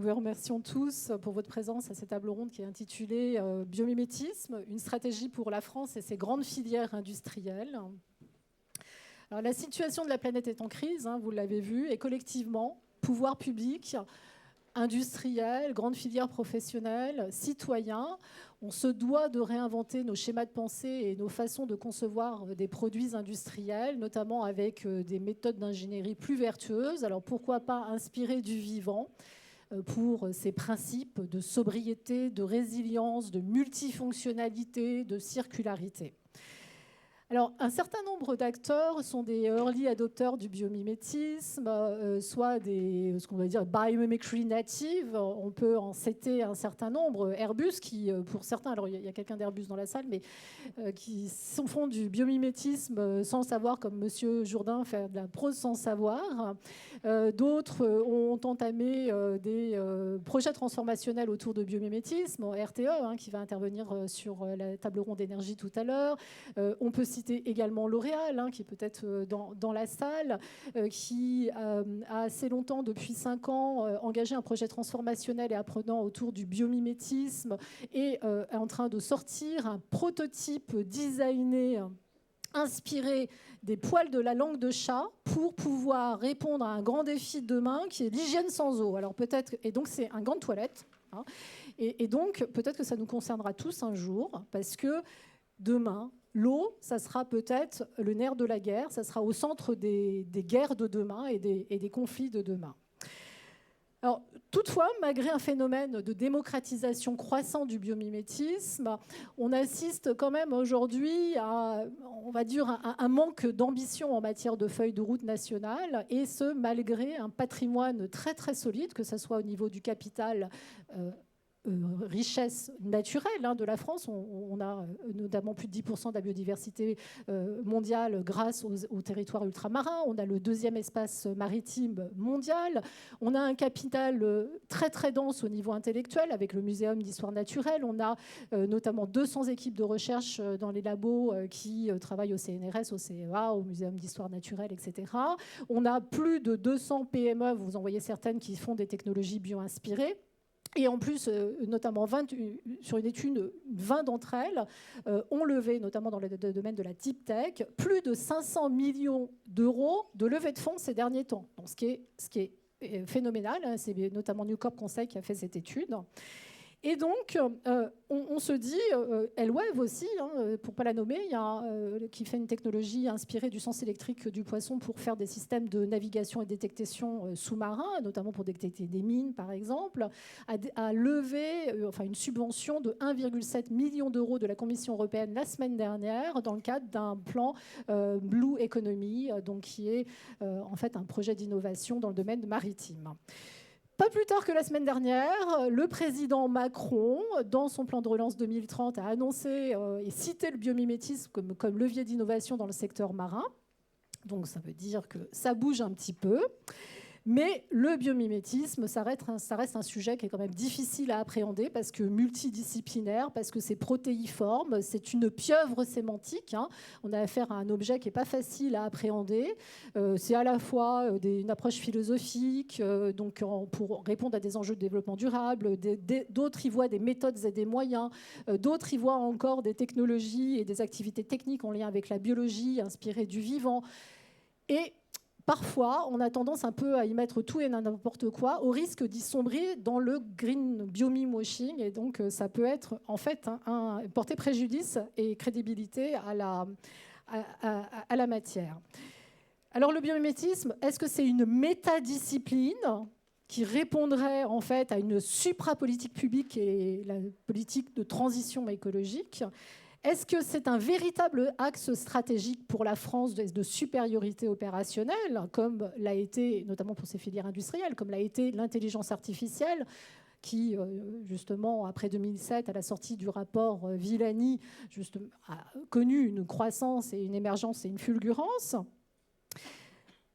vous remercions tous pour votre présence à cette table ronde qui est intitulée Biomimétisme, une stratégie pour la France et ses grandes filières industrielles. Alors, la situation de la planète est en crise, vous l'avez vu, et collectivement, pouvoir public, industriels, grandes filières professionnelles, citoyens, on se doit de réinventer nos schémas de pensée et nos façons de concevoir des produits industriels, notamment avec des méthodes d'ingénierie plus vertueuses. Alors pourquoi pas inspirer du vivant pour ces principes de sobriété, de résilience, de multifonctionnalité, de circularité. Alors, un certain nombre d'acteurs sont des early adopters du biomimétisme, soit ce qu'on va dire biomimicry native. On peut en citer un certain nombre. Airbus, qui, pour certains, alors il y a quelqu'un d'Airbus dans la salle, mais qui font du biomimétisme sans savoir, comme Monsieur Jourdain fait de la prose sans savoir. D'autres ont entamé des projets transformationnels autour de biomimétisme, RTE, qui va intervenir sur la table ronde d'énergie tout à l'heure. On peut citer également L'Oréal, qui est peut-être dans la salle, qui a assez longtemps, depuis 5 ans, engagé un projet transformationnel et apprenant autour du biomimétisme et est en train de sortir un prototype designé, inspiré des poils de la langue de chat pour pouvoir répondre à un grand défi de demain qui est l'hygiène sans eau. Alors peut-être, et donc c'est un gant de toilette, et donc peut-être que ça nous concernera tous un jour, parce que demain, l'eau, ça sera peut-être le nerf de la guerre, ça sera au centre des guerres de demain et des conflits de demain. Alors, toutefois, malgré un phénomène de démocratisation croissant du biomimétisme, on assiste quand même aujourd'hui à, on va dire, un manque d'ambition en matière de feuille de route nationale, et ce, malgré un patrimoine très très solide, que ce soit au niveau du capital richesse naturelle de la France. On a notamment plus de 10% de la biodiversité mondiale grâce aux territoires ultramarins. On a le 2e espace maritime mondial. On a un capital très très dense au niveau intellectuel avec le Muséum d'histoire naturelle. On a notamment 200 équipes de recherche dans les labos qui travaillent au CNRS, au CEA, au Muséum d'histoire naturelle, etc. On a plus de 200 PME, vous en voyez certaines, qui font des technologies bio-inspirées. Et en plus, notamment sur une étude, 20 d'entre elles ont levé, notamment dans le domaine de la deep tech, plus de 500 millions d'euros de levée de fonds ces derniers temps. Donc, ce qui est phénoménal, c'est notamment New Corp Conseil qui a fait cette étude. Et donc, on se dit, Elwave aussi, pour ne pas la nommer, qui fait une technologie inspirée du sens électrique du poisson pour faire des systèmes de navigation et détection sous-marins, notamment pour détecter des mines, par exemple, a levé une subvention de 1,7 million d'euros de la Commission européenne la semaine dernière dans le cadre d'un plan Blue Economy, donc qui est en fait un projet d'innovation dans le domaine maritime. Pas plus tard que la semaine dernière, le président Macron, dans son plan de relance 2030, a annoncé et cité le biomimétisme comme levier d'innovation dans le secteur marin. Donc ça veut dire que ça bouge un petit peu. Mais le biomimétisme, ça reste un sujet qui est quand même difficile à appréhender parce que multidisciplinaire, parce que c'est protéiforme, c'est une pieuvre sémantique. On a affaire à un objet qui n'est pas facile à appréhender. C'est à la fois une approche philosophique, donc pour répondre à des enjeux de développement durable. D'autres y voient des méthodes et des moyens. D'autres y voient encore des technologies et des activités techniques en lien avec la biologie, inspirées du vivant. Et parfois, on a tendance un peu à y mettre tout et n'importe quoi, au risque d'y sombrer dans le green biomime washing. Et donc, ça peut être, en fait, porter préjudice et crédibilité à la matière. Alors, le biomimétisme, est-ce que c'est une métadiscipline qui répondrait, en fait, à une suprapolitique publique et la politique de transition écologique ? Est-ce que c'est un véritable axe stratégique pour la France de supériorité opérationnelle, comme l'a été, notamment pour ces filières industrielles, comme l'a été l'intelligence artificielle, qui, justement, après 2007, à la sortie du rapport Villani, a connu une croissance et une émergence et une fulgurance ?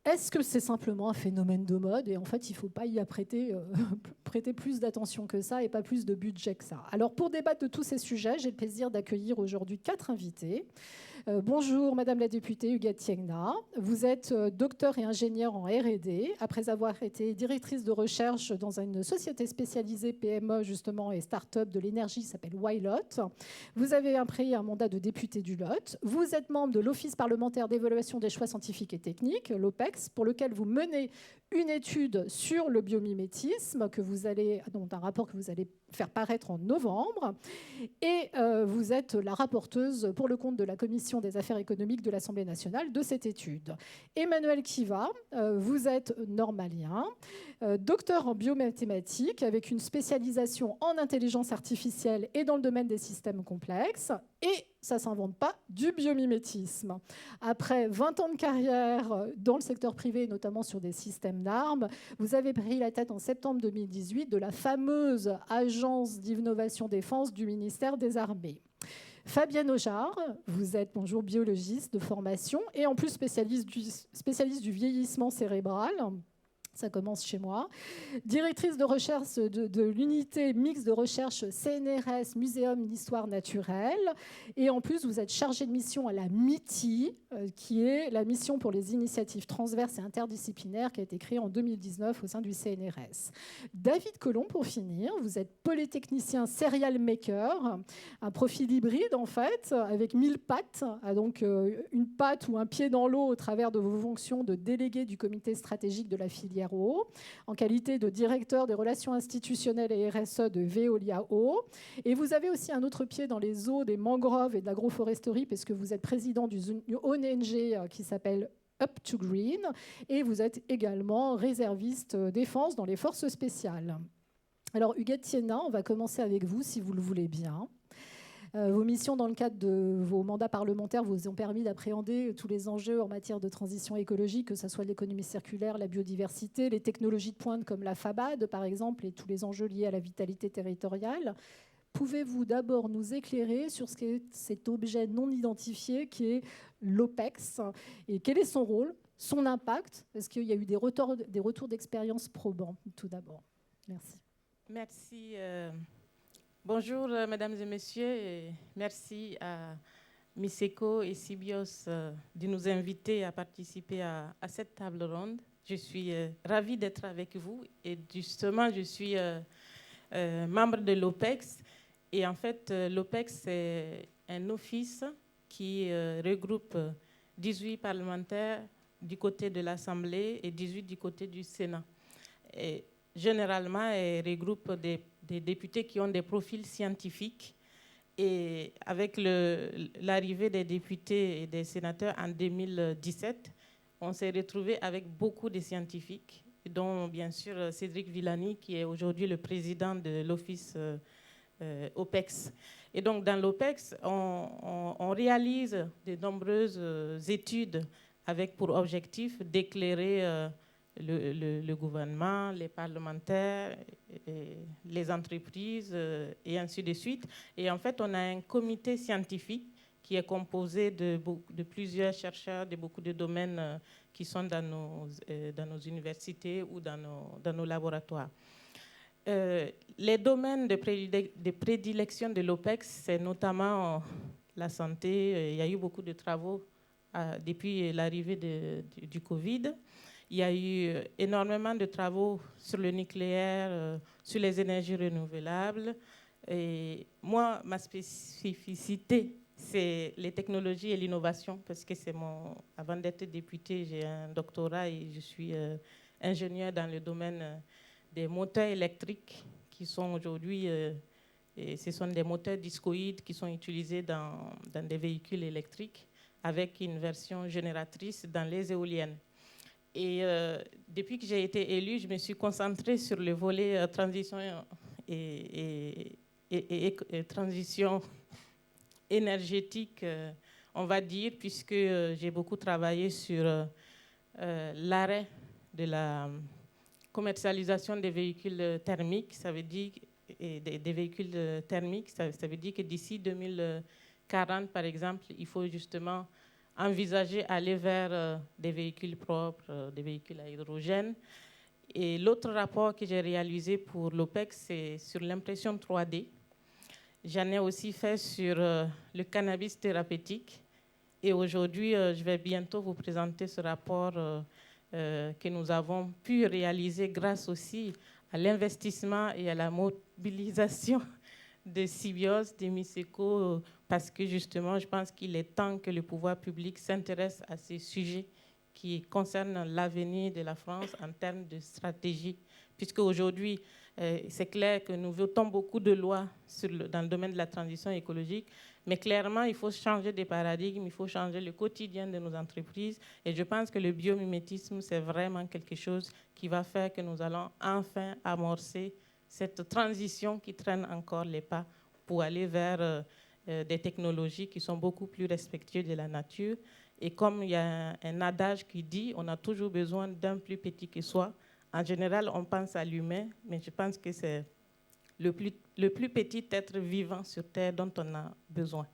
Est-ce que c'est simplement un phénomène de mode et en fait il ne faut pas y prêter plus d'attention que ça et pas plus de budget que ça? Alors pour débattre de tous ces sujets, j'ai le plaisir d'accueillir aujourd'hui 4 invités. Bonjour Madame la députée Huguette Tiengna. Vous êtes docteur et ingénieure en R&D, après avoir été directrice de recherche dans une société spécialisée PME justement et start-up de l'énergie qui s'appelle Wylot. Vous avez pris un mandat de députée du Lot. Vous êtes membre de l'Office parlementaire d'évaluation des choix scientifiques et techniques, l'OPEX, pour lequel vous menez une étude sur le biomimétisme, un rapport que vous allez faire paraître en novembre. Et vous êtes la rapporteuse pour le compte de la Commission des affaires économiques de l'Assemblée nationale de cette étude. Emmanuel Kiva, vous êtes normalien, docteur en biomathématiques avec une spécialisation en intelligence artificielle et dans le domaine des systèmes complexes. Et ça ne s'invente pas, du biomimétisme. Après 20 ans de carrière dans le secteur privé, notamment sur des systèmes d'armes, vous avez pris la tête en septembre 2018 de la fameuse agence d'innovation défense du ministère des Armées. Fabienne Ojard, vous êtes biologiste de formation et en plus spécialiste du vieillissement cérébral. Ça commence chez moi. Directrice de recherche de l'unité mixte de recherche CNRS, Muséum d'histoire naturelle. Et en plus, vous êtes chargée de mission à la MITI, qui est la mission pour les initiatives transverses et interdisciplinaires, qui a été créée en 2019 au sein du CNRS. David Colomb, pour finir, vous êtes polytechnicien serial maker, un profil hybride en fait, avec 1000 pattes, donc une patte ou un pied dans l'eau au travers de vos fonctions de délégué du comité stratégique de la filière eau, en qualité de directeur des relations institutionnelles et RSE de Veolia Eau. Et vous avez aussi un autre pied dans les eaux des mangroves et de l'agroforesterie, parce que vous êtes président d'une ONG qui s'appelle Up to Green, et vous êtes également réserviste défense dans les forces spéciales. Alors Huguette Tiengna, on va commencer avec vous, si vous le voulez bien. Vos missions dans le cadre de vos mandats parlementaires vous ont permis d'appréhender tous les enjeux en matière de transition écologique, que ce soit l'économie circulaire, la biodiversité, les technologies de pointe comme la FABAD, par exemple, et tous les enjeux liés à la vitalité territoriale. Pouvez-vous d'abord nous éclairer sur ce qu'est cet objet non identifié qui est l'OPEX et quel est son rôle, son impact? Est-ce qu'il y a eu des retours d'expérience probants, tout d'abord? Merci. Merci. Bonjour, mesdames et messieurs, et merci à Miseko et Sibios de nous inviter à participer à cette table ronde. Je suis ravie d'être avec vous et justement, je suis membre de l'OPEX. Et en fait, l'OPEX, c'est un office qui regroupe 18 parlementaires du côté de l'Assemblée et 18 du côté du Sénat. Et généralement, elle regroupe des députés qui ont des profils scientifiques. Et avec l'arrivée des députés et des sénateurs en 2017, on s'est retrouvé avec beaucoup de scientifiques, dont bien sûr Cédric Villani, qui est aujourd'hui le président de l'office OPEX. Et donc dans l'OPEX, on réalise de nombreuses études avec pour objectif d'éclairer le gouvernement, les parlementaires, les entreprises et ainsi de suite. Et en fait, on a un comité scientifique qui est composé de plusieurs chercheurs de beaucoup de domaines qui sont dans nos universités ou dans nos laboratoires. Les domaines de prédilection de l'OPEX, c'est notamment la santé. Il y a eu beaucoup de travaux depuis l'arrivée du Covid. Il y a eu énormément de travaux sur le nucléaire, sur les énergies renouvelables. Et moi, ma spécificité, c'est les technologies et l'innovation, parce que avant d'être députée, j'ai un doctorat et je suis ingénieure dans le domaine des moteurs électriques qui sont aujourd'hui, ce sont des moteurs discoïdes qui sont utilisés dans des véhicules électriques avec une version génératrice dans les éoliennes. Et depuis que j'ai été élue, je me suis concentrée sur le volet transition et transition énergétique, on va dire, puisque j'ai beaucoup travaillé sur l'arrêt de la commercialisation des véhicules thermiques. Ça veut dire des véhicules thermiques, ça veut dire que d'ici 2040, par exemple, il faut justement envisager aller vers des véhicules propres, des véhicules à hydrogène. Et l'autre rapport que j'ai réalisé pour l'OPEX, c'est sur l'impression 3D. J'en ai aussi fait sur le cannabis thérapeutique. Et aujourd'hui, je vais bientôt vous présenter ce rapport que nous avons pu réaliser grâce aussi à l'investissement et à la mobilisation de Sybios, de Miseko, parce que justement, je pense qu'il est temps que le pouvoir public s'intéresse à ces sujets qui concernent l'avenir de la France en termes de stratégie, puisque aujourd'hui, c'est clair que nous votons beaucoup de lois dans le domaine de la transition écologique, mais clairement, il faut changer des paradigmes, il faut changer le quotidien de nos entreprises, et je pense que le biomimétisme, c'est vraiment quelque chose qui va faire que nous allons enfin amorcer cette transition qui traîne encore les pas pour aller vers des technologies qui sont beaucoup plus respectueuses de la nature. Et comme il y a un adage qui dit, on a toujours besoin d'un plus petit que soi. En général, on pense à l'humain, mais je pense que c'est le plus petit être vivant sur Terre dont on a besoin.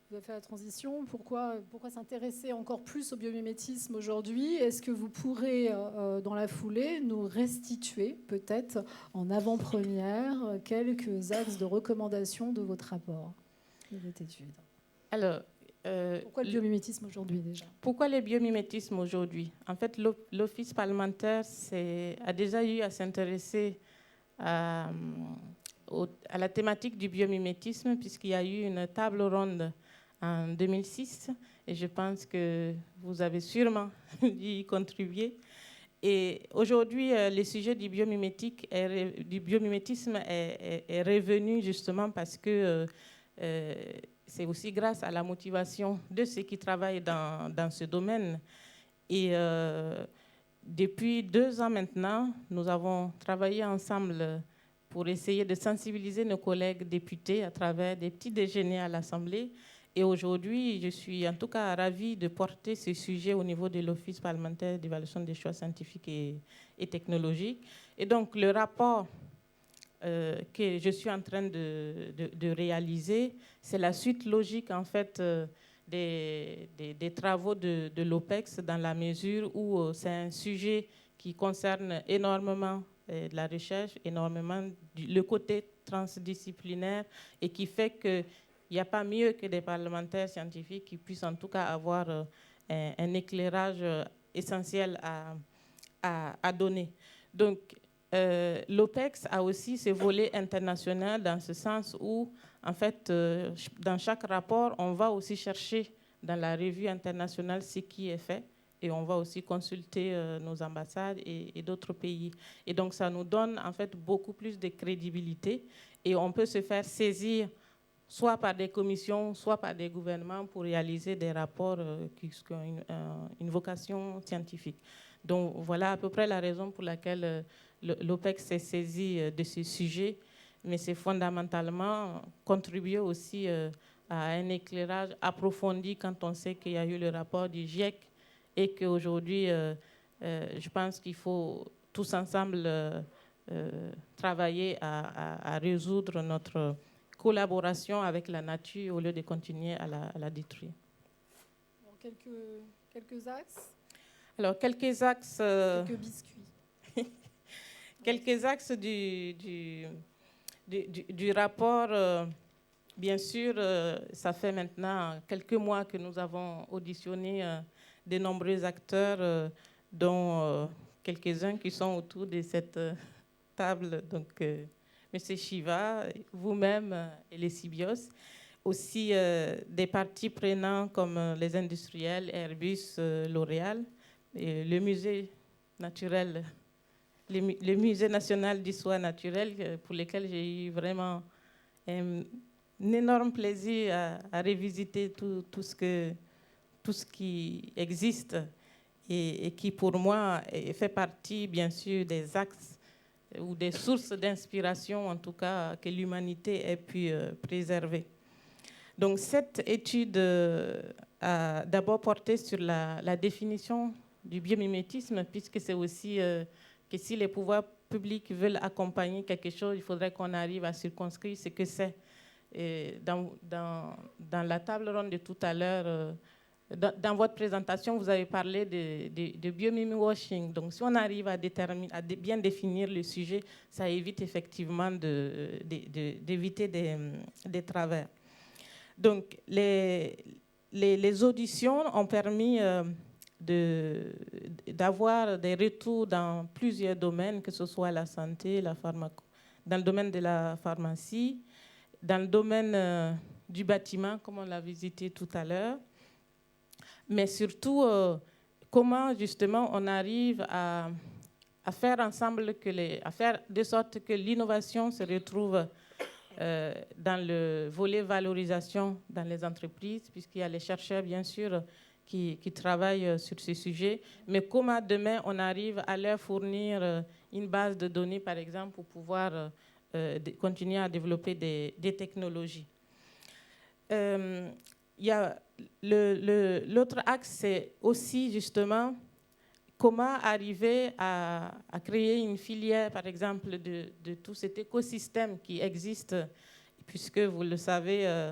Vous avez fait la transition. Pourquoi s'intéresser encore plus au biomimétisme aujourd'hui? Est-ce que vous pourrez, dans la foulée, nous restituer, peut-être en avant-première, quelques axes de recommandation de votre rapport, de votre étude? Alors, pourquoi le biomimétisme aujourd'hui déjà? Pourquoi le biomimétisme aujourd'hui? En fait, l'Office parlementaire a déjà eu à s'intéresser à la thématique du biomimétisme, puisqu'il y a eu une table ronde en 2006, et je pense que vous avez sûrement dû y contribuer. Et aujourd'hui, le sujet du biomimétisme est revenu justement parce que c'est aussi grâce à la motivation de ceux qui travaillent dans ce domaine. Et depuis 2 ans maintenant, nous avons travaillé ensemble pour essayer de sensibiliser nos collègues députés à travers des petits déjeuners à l'Assemblée. Et aujourd'hui, je suis en tout cas ravie de porter ce sujet au niveau de l'Office parlementaire d'évaluation des choix scientifiques et technologiques. Et donc, le rapport que je suis en train de réaliser, c'est la suite logique, en fait, des travaux de l'OPEX, dans la mesure où c'est un sujet qui concerne énormément la recherche, énormément le côté transdisciplinaire, et qui fait qu'il n'y a pas mieux que des parlementaires scientifiques qui puissent en tout cas avoir un éclairage essentiel à donner. Donc, l'OPEX a aussi ce volet international dans ce sens où, en fait, dans chaque rapport, on va aussi chercher dans la revue internationale ce qui est fait, et on va aussi consulter nos ambassades et d'autres pays. Et donc, ça nous donne en fait beaucoup plus de crédibilité, et on peut se faire saisir soit par des commissions, soit par des gouvernements pour réaliser des rapports qui ont une vocation scientifique. Donc, voilà à peu près la raison pour laquelle l'OPEX s'est saisi de ce sujet, mais c'est fondamentalement contribuer aussi à un éclairage approfondi quand on sait qu'il y a eu le rapport du GIEC, et qu'aujourd'hui, je pense qu'il faut tous ensemble travailler à résoudre notre collaboration avec la nature au lieu de continuer à la détruire. Alors, quelques axes? Alors, quelques axes... quelques biscuits. Quelques axes du rapport. Bien sûr, ça fait maintenant quelques mois que nous avons auditionné de nombreux acteurs, dont quelques-uns qui sont autour de cette table. Donc, M. Shiva, vous-même et les Sybios. Aussi des parties prenantes comme les industriels, Airbus, L'Oréal, et le musée naturel, le musée national d'histoire naturelle, pour lequel j'ai eu vraiment un énorme plaisir à revisiter tout ce qui existe et qui, pour moi, fait partie, bien sûr, des axes ou des sources d'inspiration, en tout cas, que l'humanité ait pu préserver. Donc, cette étude a d'abord porté sur la définition du biomimétisme, puisque c'est aussi que si les pouvoirs publics veulent accompagner quelque chose, il faudrait qu'on arrive à circonscrire ce que c'est. Dans la table ronde de tout à l'heure, dans votre présentation, vous avez parlé de biomimwashing. Donc, si on arrive à bien définir le sujet, ça évite effectivement d'éviter des travers. Donc, les auditions ont permis d'avoir des retours dans plusieurs domaines, que ce soit la santé, dans le domaine de la pharmacie, dans le domaine du bâtiment, comme on l'a visité tout à l'heure, mais surtout comment justement on arrive à faire ensemble, à faire de sorte que l'innovation se retrouve dans le volet valorisation dans les entreprises, puisqu'il y a les chercheurs, bien sûr, qui travaillent sur ce sujet, mais comment demain on arrive à leur fournir une base de données, par exemple, pour pouvoir continuer à développer des technologies. Il y a l'autre axe, c'est aussi justement comment arriver à créer une filière, par exemple, de tout cet écosystème qui existe, puisque vous le savez,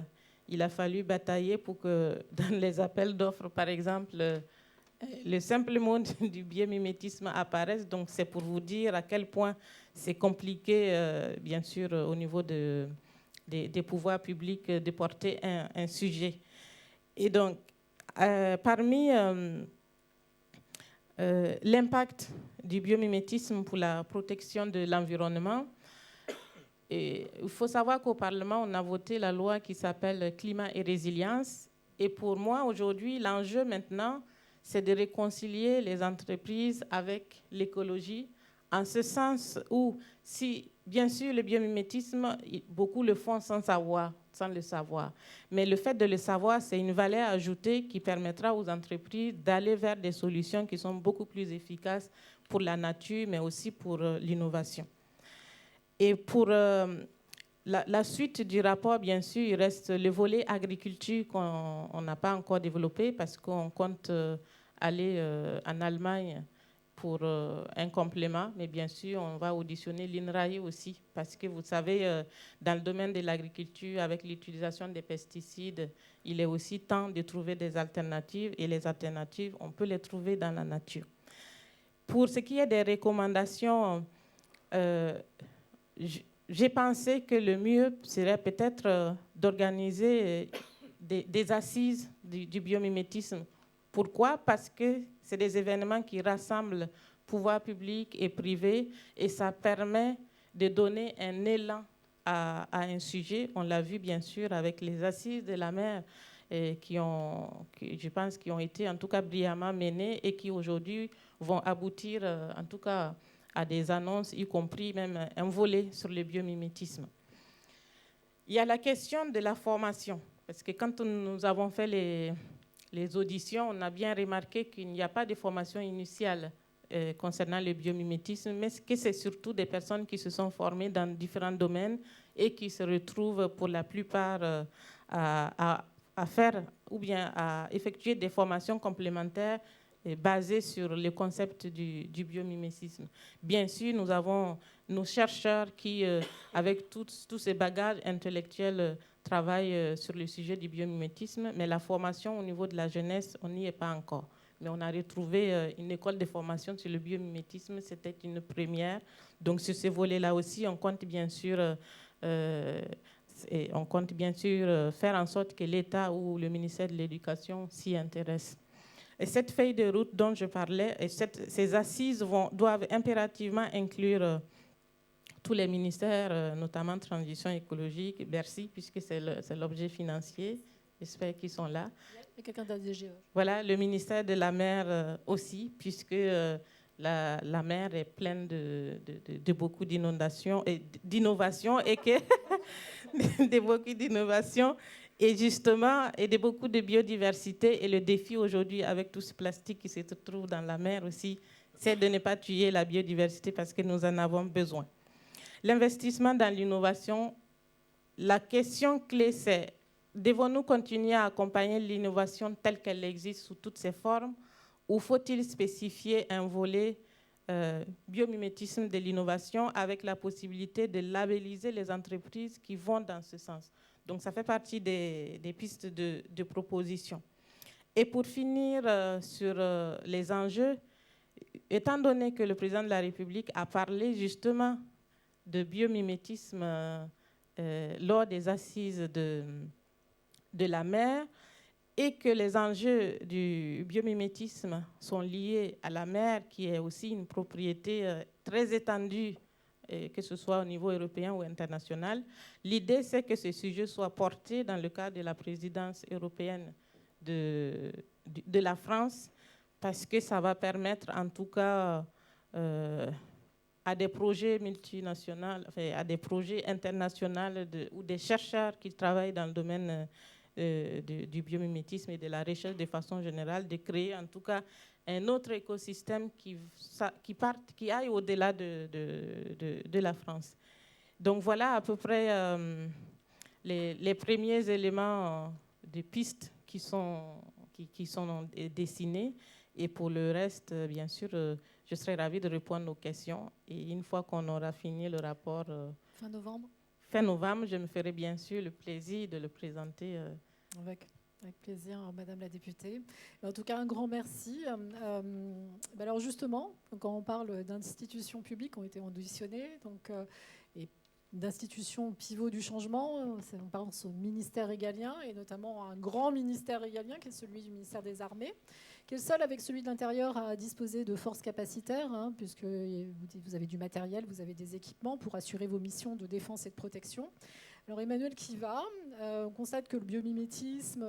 il a fallu batailler pour que dans les appels d'offres, par exemple, le simple monde du biomimétisme apparaisse. Donc, c'est pour vous dire à quel point c'est compliqué, bien sûr, au niveau des pouvoirs publics, de porter un sujet. Et donc, parmi l'impact du biomimétisme pour la protection de l'environnement, il faut savoir qu'au Parlement, on a voté la loi qui s'appelle Climat et résilience. Et pour moi, aujourd'hui, l'enjeu maintenant, c'est de réconcilier les entreprises avec l'écologie, en ce sens où, si, bien sûr, le biomimétisme, beaucoup le font sans le savoir. Mais le fait de le savoir, c'est une valeur ajoutée qui permettra aux entreprises d'aller vers des solutions qui sont beaucoup plus efficaces pour la nature, mais aussi pour l'innovation. Et pour la suite du rapport, bien sûr, il reste le volet agriculture qu'on n'a pas encore développé parce qu'on compte aller en Allemagne pour un complément. Mais bien sûr, on va auditionner l'INRAE aussi parce que vous savez, dans le domaine de l'agriculture, avec l'utilisation des pesticides, il est aussi temps de trouver des alternatives et les alternatives, on peut les trouver dans la nature. Pour ce qui est des recommandations, j'ai pensé que le mieux serait peut-être d'organiser des assises du biomimétisme. Pourquoi? Parce que c'est des événements qui rassemblent pouvoir public et privé et ça permet de donner un élan à un sujet. On l'a vu bien sûr avec les assises de la mer je pense, qui ont été en tout cas brillamment menées et qui aujourd'hui vont aboutir en tout cas à des annonces, y compris même un volet sur le biomimétisme. Il y a la question de la formation, parce que quand nous avons fait les auditions, on a bien remarqué qu'il n'y a pas de formation initiale concernant le biomimétisme, mais que c'est surtout des personnes qui se sont formées dans différents domaines et qui se retrouvent pour la plupart à faire ou bien à effectuer des formations complémentaires basé sur le concept du biomimétisme. Bien sûr, nous avons nos chercheurs qui, avec tous ces bagages intellectuels, travaillent sur le sujet du biomimétisme, mais la formation au niveau de la jeunesse, on n'y est pas encore. Mais on a retrouvé une école de formation sur le biomimétisme, c'était une première. Donc sur ce volet-là aussi, on compte bien sûr faire en sorte que l'État ou le ministère de l'Éducation s'y intéresse. Et cette feuille de route dont je parlais, ces assises doivent impérativement inclure tous les ministères, notamment Transition écologique, Bercy, puisque c'est l'objet financier. J'espère qu'ils sont là. Il y a quelqu'un de la DGE. Voilà, le ministère de la mer aussi, puisque la mer est pleine de beaucoup d'inondations et d'innovations et de beaucoup d'innovations. Et justement, et de beaucoup de biodiversité. Et le défi aujourd'hui, avec tout ce plastique qui se trouve dans la mer aussi, c'est de ne pas tuer la biodiversité parce que nous en avons besoin. L'investissement dans l'innovation, la question clé, c'est devons-nous continuer à accompagner l'innovation telle qu'elle existe sous toutes ses formes ou faut-il spécifier un volet biomimétisme de l'innovation avec la possibilité de labelliser les entreprises qui vont dans ce sens? Donc, ça fait partie des pistes de proposition. Et pour finir sur les enjeux, étant donné que le président de la République a parlé justement de biomimétisme lors des assises de la mer et que les enjeux du biomimétisme sont liés à la mer, qui est aussi une propriété très étendue, que ce soit au niveau européen ou international. L'idée, c'est que ce sujet soit porté dans le cadre de la présidence européenne de la France, parce que ça va permettre en tout cas à des projets multinationaux, enfin, à des projets internationaux ou des chercheurs qui travaillent dans le domaine du biomimétisme et de la recherche de façon générale, de créer en tout cas un autre écosystème qui aille au-delà de la France. Donc voilà à peu près les premiers éléments de pistes qui sont dessinés. Et pour le reste, bien sûr, je serai ravie de répondre aux questions. Et une fois qu'on aura fini le rapport... Fin novembre, je me ferai bien sûr le plaisir de le présenter. Avec plaisir, Madame la députée. En tout cas, un grand merci. Alors justement, quand on parle d'institutions publiques qui ont été auditionnées, et d'institutions pivot du changement, on pense au ministère régalien, et notamment à un grand ministère régalien qui est celui du ministère des Armées, qui est le seul avec celui de l'Intérieur à disposer de forces capacitaires, puisque vous avez du matériel, vous avez des équipements pour assurer vos missions de défense et de protection. Alors Emmanuel Kiva, on constate que le biomimétisme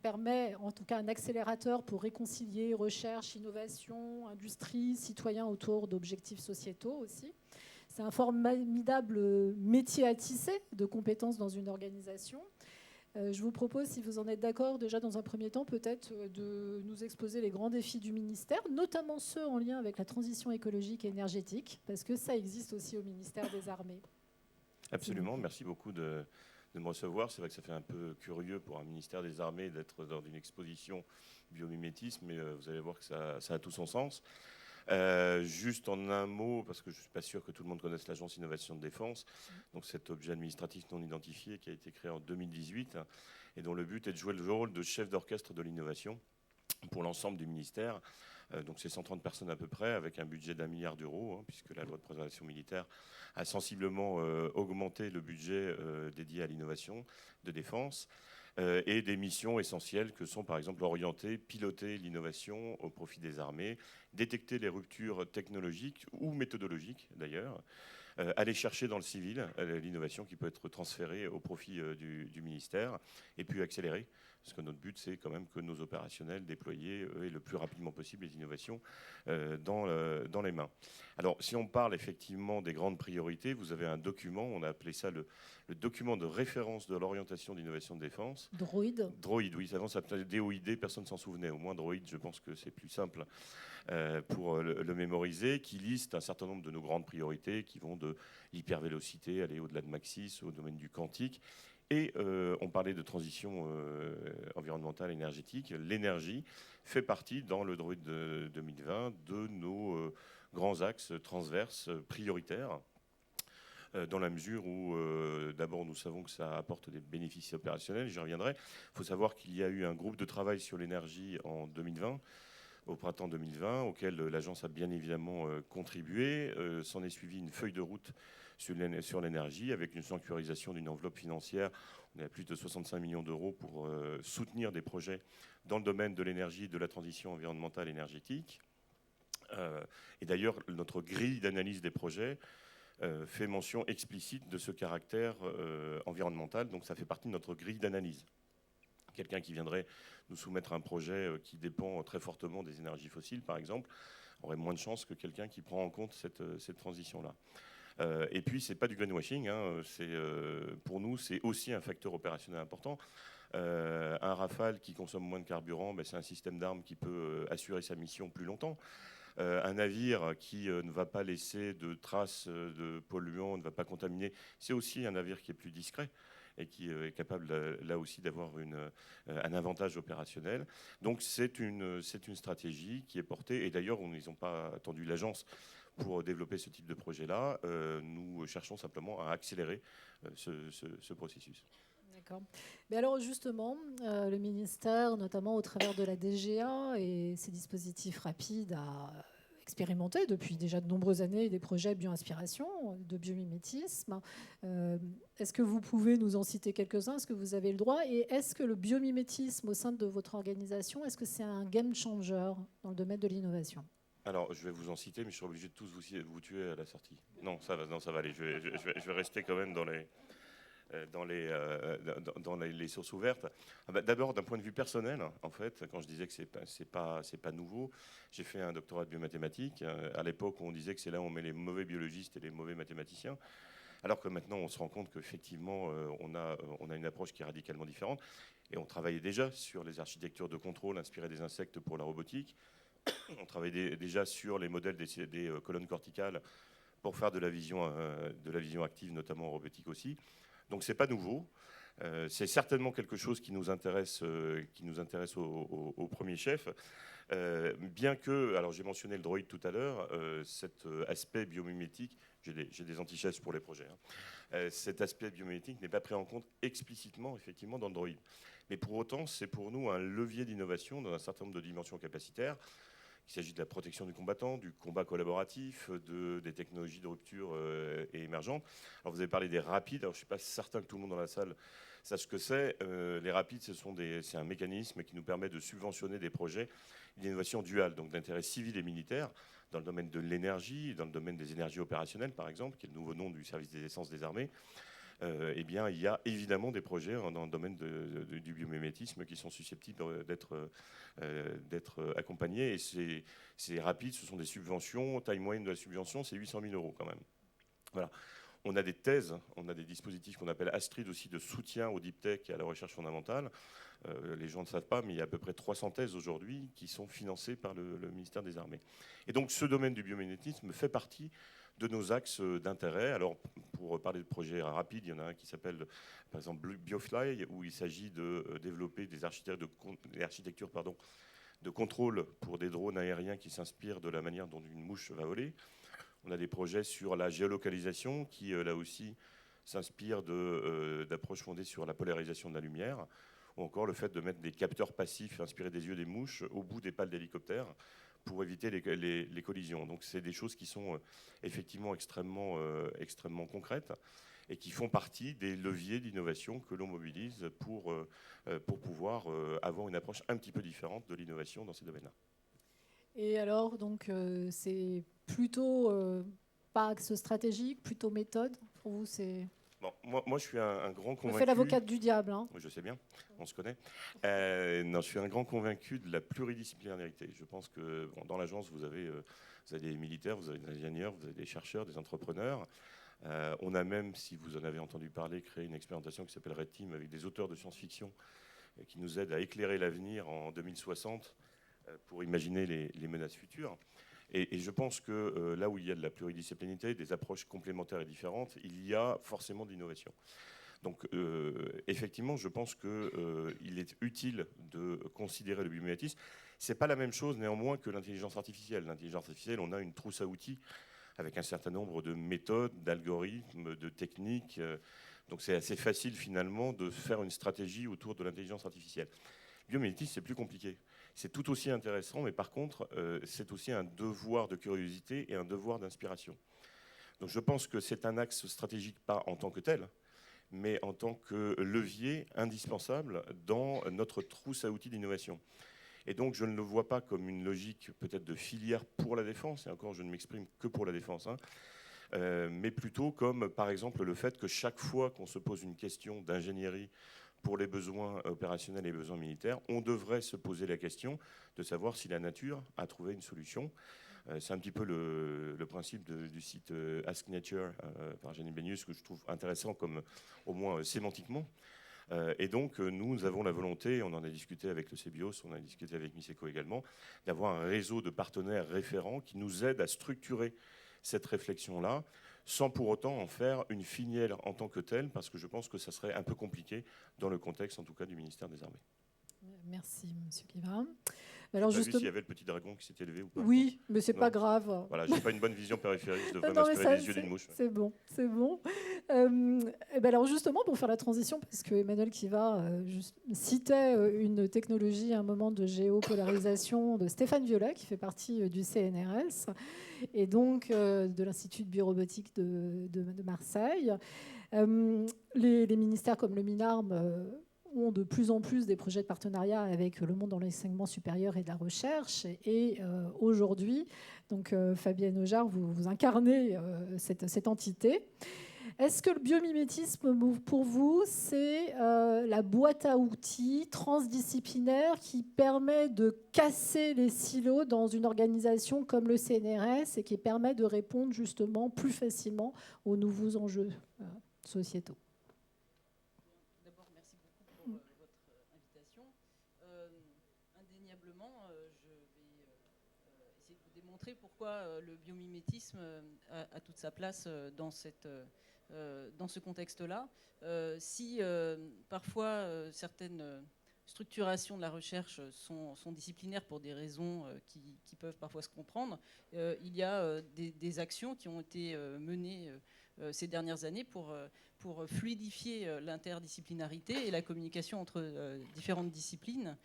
permet en tout cas un accélérateur pour réconcilier recherche, innovation, industrie, citoyens autour d'objectifs sociétaux aussi. C'est un formidable métier à tisser de compétences dans une organisation. Je vous propose, si vous en êtes d'accord, déjà dans un premier temps, peut-être de nous exposer les grands défis du ministère, notamment ceux en lien avec la transition écologique et énergétique, parce que ça existe aussi au ministère des Armées. Absolument, merci beaucoup de me recevoir. C'est vrai que ça fait un peu curieux pour un ministère des Armées d'être dans une exposition biomimétisme, mais vous allez voir que ça a tout son sens. Juste en un mot, parce que je ne suis pas sûr que tout le monde connaisse l'Agence Innovation de Défense, donc cet objet administratif non identifié qui a été créé en 2018 et dont le but est de jouer le rôle de chef d'orchestre de l'innovation pour l'ensemble du ministère. Donc c'est 130 personnes à peu près, avec un budget d'1 milliard d'euros, puisque la loi de programmation militaire a sensiblement augmenté le budget dédié à l'innovation de défense, et des missions essentielles que sont par exemple orienter, piloter l'innovation au profit des armées, détecter les ruptures technologiques ou méthodologiques d'ailleurs, aller chercher dans le civil l'innovation qui peut être transférée au profit du ministère, et puis accélérer. Parce que notre but, c'est quand même que nos opérationnels déployés aient le plus rapidement possible les innovations dans les mains. Alors, si on parle effectivement des grandes priorités, vous avez un document, on a appelé ça le document de référence de l'orientation d'innovation de défense. Droïde. Droïde, oui, avant ça s'appelait DOID, personne ne s'en souvenait. Au moins, Droïde, je pense que c'est plus simple pour le mémoriser, qui liste un certain nombre de nos grandes priorités qui vont de l'hypervélocité, aller au-delà de Maxis, au domaine du quantique. Et on parlait de transition environnementale, énergétique. L'énergie fait partie, dans le Droïde de 2020, de nos grands axes transverses prioritaires, dans la mesure où, d'abord, nous savons que ça apporte des bénéfices opérationnels, j'y reviendrai. Il faut savoir qu'il y a eu un groupe de travail sur l'énergie en 2020, au printemps 2020, auquel l'agence a bien évidemment contribué. S'en est suivi une feuille de route sur l'énergie, avec une sanctuarisation d'une enveloppe financière. On est à plus de 65 millions d'euros pour soutenir des projets dans le domaine de l'énergie et de la transition environnementale énergétique. Et d'ailleurs, notre grille d'analyse des projets fait mention explicite de ce caractère environnemental. Donc ça fait partie de notre grille d'analyse. Quelqu'un qui viendrait nous soumettre un projet qui dépend très fortement des énergies fossiles, par exemple, aurait moins de chances que quelqu'un qui prend en compte cette transition-là. Et puis, ce n'est pas du greenwashing. Pour nous, c'est aussi un facteur opérationnel important. Un Rafale qui consomme moins de carburant, c'est un système d'armes qui peut assurer sa mission plus longtemps. Un navire qui ne va pas laisser de traces de polluants, ne va pas contaminer, c'est aussi un navire qui est plus discret et qui est capable, là aussi, d'avoir un avantage opérationnel. Donc, c'est une stratégie qui est portée. Et d'ailleurs, ils n'ont pas attendu l'agence pour développer ce type de projet-là. Nous cherchons simplement à accélérer ce processus. D'accord. Mais alors justement, le ministère, notamment au travers de la DGA et ses dispositifs rapides, a expérimenté depuis déjà de nombreuses années des projets bioinspiration, de biomimétisme. Est-ce que vous pouvez nous en citer quelques-uns? Est-ce que vous avez le droit? Et est-ce que le biomimétisme au sein de votre organisation, est-ce que c'est un game changer dans le domaine de l'innovation? Alors, je vais vous en citer, mais je serai obligé de tous vous tuer à la sortie. Non, ça va aller. Je vais rester quand même dans les sources ouvertes. D'abord, d'un point de vue personnel, en fait, quand je disais que c'est pas nouveau, j'ai fait un doctorat de biomathématiques. À l'époque, on disait que c'est là où on met les mauvais biologistes et les mauvais mathématiciens. Alors que maintenant, on se rend compte qu'effectivement, on a une approche qui est radicalement différente. Et on travaillait déjà sur les architectures de contrôle inspirées des insectes pour la robotique. On travaillait déjà sur les modèles des colonnes corticales pour faire de la vision active, notamment en robotique aussi. Donc c'est pas nouveau. C'est certainement quelque chose qui nous intéresse au premier chef. Bien que, alors j'ai mentionné le droïde tout à l'heure, cet aspect biomimétique, j'ai des antichaises pour les projets, hein. Cet aspect biomimétique n'est pas pris en compte explicitement, effectivement, dans le droïde. Mais pour autant, c'est pour nous un levier d'innovation dans un certain nombre de dimensions capacitaires. Il s'agit de la protection du combattant, du combat collaboratif, des technologies de rupture et émergentes. Alors vous avez parlé des rapides. Alors je ne suis pas certain que tout le monde dans la salle sache ce que c'est. Les rapides, c'est un mécanisme qui nous permet de subventionner des projets d'innovation duale, donc d'intérêt civil et militaire, dans le domaine de l'énergie, dans le domaine des énergies opérationnelles, par exemple, qui est le nouveau nom du service des essences des armées. Eh bien, il y a évidemment des projets dans le domaine du biomimétisme qui sont susceptibles d'être accompagnés. Et ces rapides, ce sont des subventions. Taille moyenne de la subvention, c'est 800 000 € quand même. Voilà. On a des thèses, on a des dispositifs qu'on appelle Astrid aussi de soutien au deep tech et à la recherche fondamentale. Les gens ne savent pas, mais il y a à peu près 300 thèses aujourd'hui qui sont financées par le ministère des Armées. Et donc ce domaine du biomimétisme fait partie de nos axes d'intérêt. Alors, pour parler de projets rapides, il y en a un qui s'appelle, par exemple, BioFly, où il s'agit de développer des architectures de contrôle pour des drones aériens qui s'inspirent de la manière dont une mouche va voler. On a des projets sur la géolocalisation qui, là aussi, s'inspirent d'approches fondées sur la polarisation de la lumière, ou encore le fait de mettre des capteurs passifs inspirés des yeux des mouches au bout des pales d'hélicoptères pour éviter les collisions. Donc c'est des choses qui sont effectivement extrêmement concrètes et qui font partie des leviers d'innovation que l'on mobilise pour pouvoir avoir une approche un petit peu différente de l'innovation dans ces domaines-là. Et alors, donc, c'est plutôt pas axe stratégique, plutôt méthode pour vous, c'est... Bon, moi, je suis un grand convaincu. On fait l'avocate du diable. Hein. Je sais bien, on se connaît. Non, je suis un grand convaincu de la pluridisciplinarité. Je pense que dans l'agence, vous avez des militaires, vous avez des ingénieurs, vous avez des chercheurs, des entrepreneurs. On a même, si vous en avez entendu parler, créé une expérimentation qui s'appelle Red Team avec des auteurs de science-fiction qui nous aident à éclairer l'avenir en 2060 pour imaginer les menaces futures. Et je pense que là où il y a de la pluridisciplinarité, des approches complémentaires et différentes, il y a forcément de l'innovation. Donc effectivement, je pense qu'il est utile de considérer le biomimétisme. Ce n'est pas la même chose néanmoins que l'intelligence artificielle. L'intelligence artificielle, on a une trousse à outils avec un certain nombre de méthodes, d'algorithmes, de techniques. Donc c'est assez facile finalement de faire une stratégie autour de l'intelligence artificielle. Le biomimétisme, c'est plus compliqué. C'est tout aussi intéressant, mais par contre, c'est aussi un devoir de curiosité et un devoir d'inspiration. Donc je pense que c'est un axe stratégique, pas en tant que tel, mais en tant que levier indispensable dans notre trousse à outils d'innovation. Et donc je ne le vois pas comme une logique peut-être de filière pour la défense, et encore je ne m'exprime que pour la défense, mais plutôt comme par exemple le fait que chaque fois qu'on se pose une question d'ingénierie pour les besoins opérationnels et les besoins militaires, on devrait se poser la question de savoir si la nature a trouvé une solution. C'est un petit peu le principe du site Ask Nature par Janine Benyus, que je trouve intéressant, comme au moins sémantiquement. Et donc, nous avons la volonté, on en a discuté avec le CBIOS, on en a discuté avec Miseko également, d'avoir un réseau de partenaires référents qui nous aident à structurer cette réflexion-là, sans pour autant en faire une filière en tant que telle, parce que je pense que ça serait un peu compliqué dans le contexte, en tout cas, du ministère des Armées. Merci, M. Guivard. Alors J'ai pas vu justement, s'il y avait le petit dragon qui s'était élevé ou pas. oui, mais c'est Non. pas grave. Voilà, j'ai pas une bonne vision périphérique, je devrais Non, mais m'inspirer des yeux d'une mouche. c'est bon, c'est bon. Et ben alors justement, pour faire la transition, parce que Emmanuel Kiva citait une technologie à un moment de géopolarisation de Stéphane Violet, qui fait partie du CNRS, et donc de l'Institut de biorobotique de Marseille. Les ministères comme le MINARM ont de plus en plus des projets de partenariat avec le monde dans l'enseignement supérieur et de la recherche. Et aujourd'hui, donc Fabienne Ojard, vous incarnez cette entité. Est-ce que le biomimétisme, pour vous, c'est la boîte à outils transdisciplinaire qui permet de casser les silos dans une organisation comme le CNRS et qui permet de répondre justement plus facilement aux nouveaux enjeux sociétaux? D'abord, merci beaucoup pour votre invitation. Indéniablement, je vais essayer de vous démontrer pourquoi le biomimétisme a toute sa place dans ce contexte-là. Si parfois certaines structurations de la recherche sont disciplinaires pour des raisons qui peuvent parfois se comprendre, il y a des actions qui ont été menées ces dernières années pour fluidifier l'interdisciplinarité et la communication entre différentes disciplines,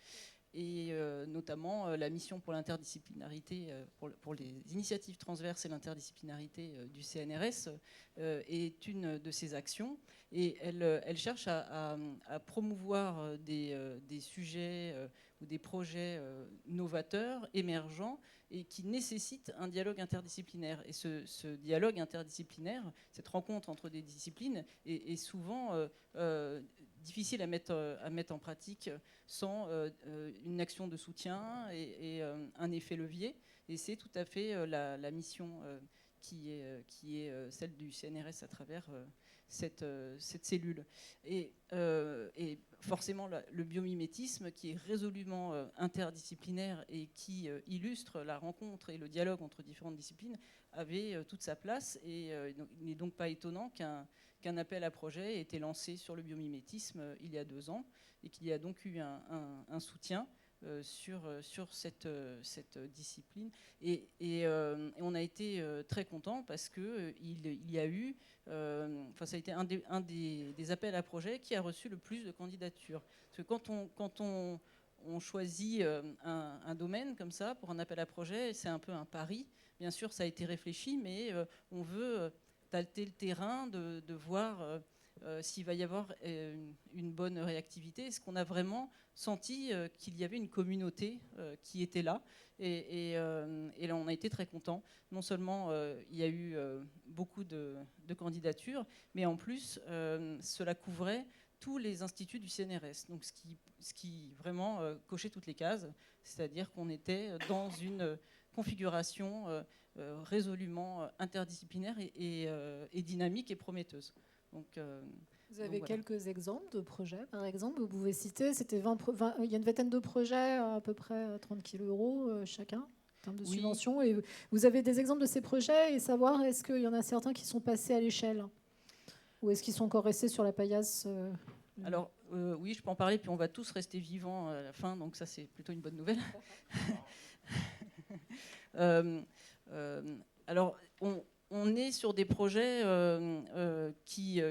et notamment la mission pour l'interdisciplinarité, pour les initiatives transverses et l'interdisciplinarité du CNRS est une de ces actions, et elle cherche à promouvoir des sujets ou des projets novateurs, émergents, et qui nécessitent un dialogue interdisciplinaire. Et ce dialogue interdisciplinaire, cette rencontre entre des disciplines, est souvent difficile à mettre en pratique sans une action de soutien et un effet levier. Et c'est tout à fait la mission qui est celle du CNRS à travers cette cellule. Et forcément, le biomimétisme, qui est résolument interdisciplinaire et qui illustre la rencontre et le dialogue entre différentes disciplines, avait toute sa place. Et il n'est donc pas étonnant qu'un appel à projet ait été lancé sur le biomimétisme il y a 2 ans, et qu'il y a donc eu un soutien sur cette discipline. Et on a été très contents parce qu'il y a eu, ça a été un des appels à projets qui a reçu le plus de candidatures. Parce que quand on choisit un domaine comme ça pour un appel à projet, c'est un peu un pari. Bien sûr, ça a été réfléchi, mais on veut tâter le terrain, de voir s'il va y avoir une bonne réactivité. Est-ce qu'on a vraiment senti qu'il y avait une communauté qui était là, et là, on a été très contents. Non seulement il y a eu beaucoup de candidatures, mais en plus, cela couvrait tous les instituts du CNRS. Donc, ce qui vraiment cochait toutes les cases, c'est-à-dire qu'on était dans une configuration résolument interdisciplinaire et dynamique et prometteuse. Donc, vous avez voilà. quelques exemples de projets, par exemple, vous pouvez citer, c'était il y a une vingtaine de projets à peu près 30 000 € chacun en termes de subventions. Et vous avez des exemples de ces projets et savoir est-ce qu'il y en a certains qui sont passés à l'échelle ou est-ce qu'ils sont encore restés sur la paillasse Alors, oui, je peux en parler, puis on va tous rester vivants à la fin, donc ça, c'est plutôt une bonne nouvelle. Alors, on est sur des projets qui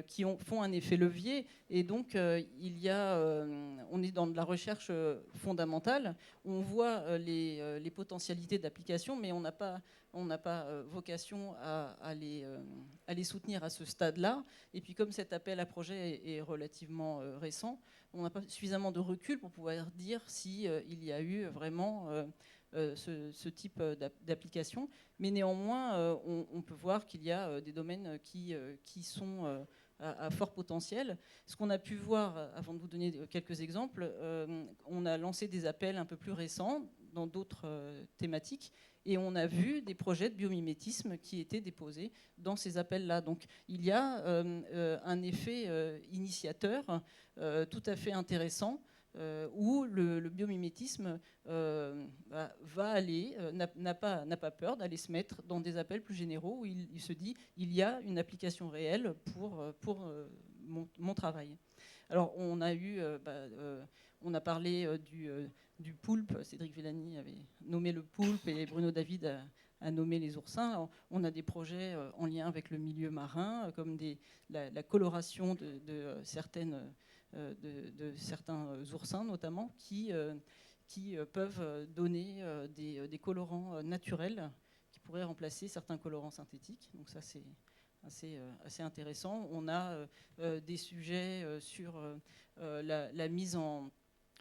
font un effet levier, et donc on est dans de la recherche fondamentale. On voit les potentialités d'application, mais on n'a pas vocation à les soutenir à ce stade-là. Et puis, comme cet appel à projet est relativement récent, on n'a pas suffisamment de recul pour pouvoir dire s'il y a eu vraiment ce type d'application. Mais néanmoins, on peut voir qu'il y a des domaines qui sont à fort potentiel. Ce qu'on a pu voir, avant de vous donner quelques exemples, on a lancé des appels un peu plus récents dans d'autres thématiques, et on a vu des projets de biomimétisme qui étaient déposés dans ces appels-là. Donc il y a un effet initiateur tout à fait intéressant, où le biomimétisme va aller, n'a pas peur d'aller se mettre dans des appels plus généraux, où il se dit il y a une application réelle pour mon travail. Alors on a parlé du poulpe. Cédric Villani avait nommé le poulpe et Bruno David a nommé les oursins. Alors, on a des projets en lien avec le milieu marin, comme la coloration de certains oursins notamment, qui peuvent donner des colorants naturels qui pourraient remplacer certains colorants synthétiques. Donc ça, c'est assez intéressant. On a des sujets sur la mise en...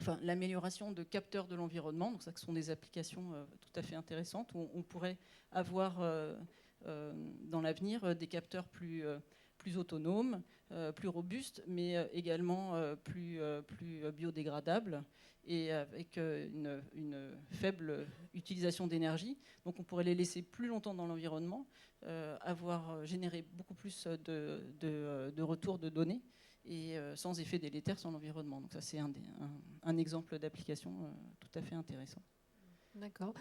Enfin, l'amélioration de capteurs de l'environnement. Donc ça, ce sont des applications tout à fait intéressantes. On pourrait avoir dans l'avenir des capteurs plus autonomes, plus robustes, mais également plus biodégradables et avec une faible utilisation d'énergie. Donc on pourrait les laisser plus longtemps dans l'environnement, avoir généré beaucoup plus de retours de données et sans effet délétère sur l'environnement. Donc ça, c'est un exemple d'application tout à fait intéressant. D'accord.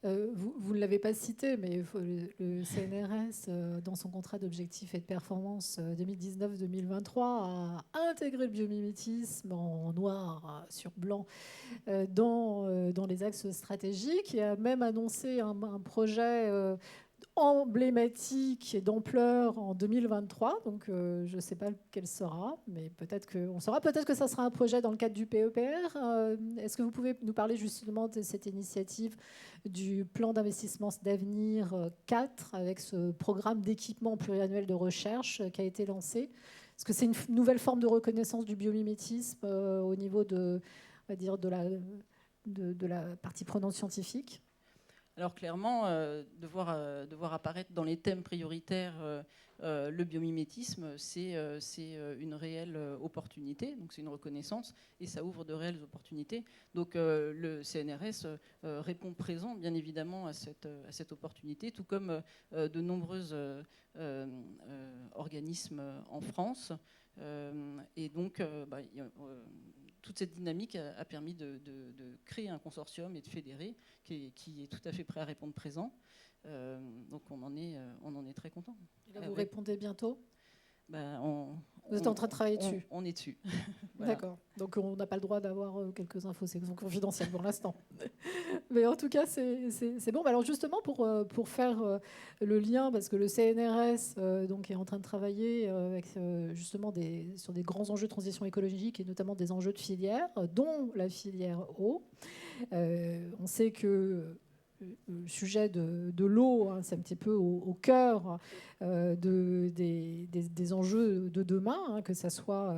Vous ne l'avez pas cité, mais le CNRS, dans son contrat d'objectifs et de performance 2019-2023, a intégré le biomimétisme en noir sur blanc dans les axes stratégiques et a même annoncé un projet emblématique et d'ampleur en 2023. Donc, je ne sais pas lequel sera, mais peut-être qu'on saura. Peut-être que ça sera un projet dans le cadre du PEPR. Est-ce que vous pouvez nous parler justement de cette initiative du plan d'investissement d'avenir 4 avec ce programme d'équipement pluriannuel de recherche qui a été lancé? Est-ce que c'est une nouvelle forme de reconnaissance du biomimétisme au niveau de, on va dire, de la partie prenante scientifique? Alors clairement, de voir apparaître dans les thèmes prioritaires le biomimétisme, c'est une réelle opportunité, donc c'est une reconnaissance, et ça ouvre de réelles opportunités. Donc le CNRS répond présent, bien évidemment, à cette opportunité, tout comme de nombreux organismes en France. Et donc, toute cette dynamique a permis de créer un consortium et de fédérer qui est tout à fait prêt à répondre présent. Donc on en est très content. Et là, vous répondez bientôt? Vous êtes en train de travailler dessus? On est dessus. Voilà. D'accord. Donc on n'a pas le droit d'avoir quelques infos, c'est confidentiel pour l'instant. Mais en tout cas, c'est bon. Alors justement, pour faire le lien, parce que le CNRS donc, est en train de travailler avec, justement sur des grands enjeux de transition écologique et notamment des enjeux de filière, dont la filière eau. On sait que le sujet de l'eau, hein, c'est un petit peu au cœur des enjeux de demain, hein, que ça soit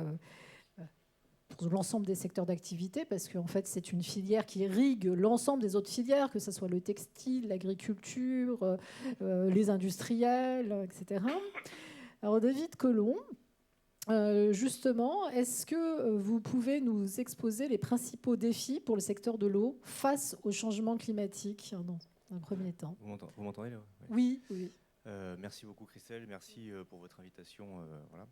pour l'ensemble des secteurs d'activité, parce qu'en fait, c'est une filière qui irrigue l'ensemble des autres filières, que ce soit le textile, l'agriculture, les industriels, etc. Alors, David Colomb, justement, est-ce que vous pouvez nous exposer les principaux défis pour le secteur de l'eau face au changement climatique dans un premier temps? Vous m'entendez là? Oui, oui. Merci beaucoup Christelle, merci pour votre invitation. Voilà.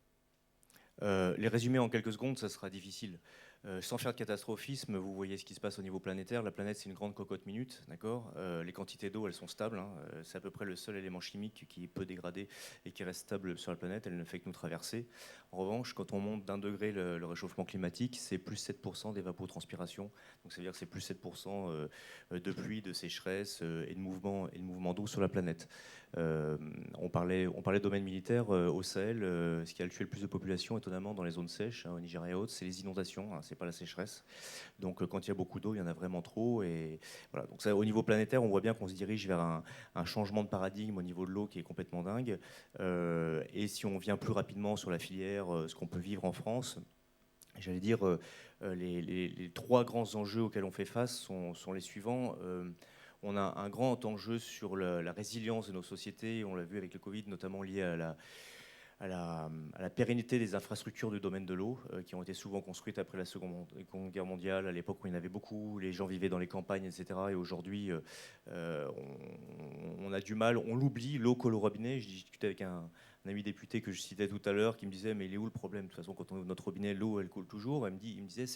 Les résumer en quelques secondes, ça sera difficile. Sans faire de catastrophisme, vous voyez ce qui se passe au niveau planétaire. La planète, c'est une grande cocotte minute, d'accord. Les quantités d'eau, elles sont stables. Hein. C'est à peu près le seul élément chimique qui est peu dégradé et qui reste stable sur la planète. Elle ne fait que nous traverser. En revanche, quand on monte d'1 degré le réchauffement climatique, c'est plus 7% d'évapotranspiration. Donc ça veut dire que c'est plus 7% de pluie, de sécheresse et de mouvement d'eau sur la planète. On parlait de domaine militaire au Sahel. Ce qui a tué le plus de population, étonnamment, dans les zones sèches, hein, au Nigeria et autres, c'est les inondations. Hein, c'est pas la sécheresse. Donc quand il y a beaucoup d'eau, il y en a vraiment trop. Et voilà. Donc ça, au niveau planétaire, on voit bien qu'on se dirige vers un changement de paradigme au niveau de l'eau qui est complètement dingue. Et si on vient plus rapidement sur la filière, ce qu'on peut vivre en France, j'allais dire, les 3 grands enjeux auxquels on fait face sont les suivants. On a un grand enjeu sur la résilience de nos sociétés. On l'a vu avec le Covid, notamment lié à la pérennité des infrastructures du domaine de l'eau, qui ont été souvent construites après la Seconde Guerre mondiale, à l'époque où il y en avait beaucoup, les gens vivaient dans les campagnes, etc. Et aujourd'hui, on a du mal, on l'oublie, l'eau coule au robinet. Je discutais avec un ami député que je citais tout à l'heure, qui me disait, mais il est où le problème? De toute façon, quand on ouvre notre robinet, l'eau, elle coule toujours. Il me disait, ce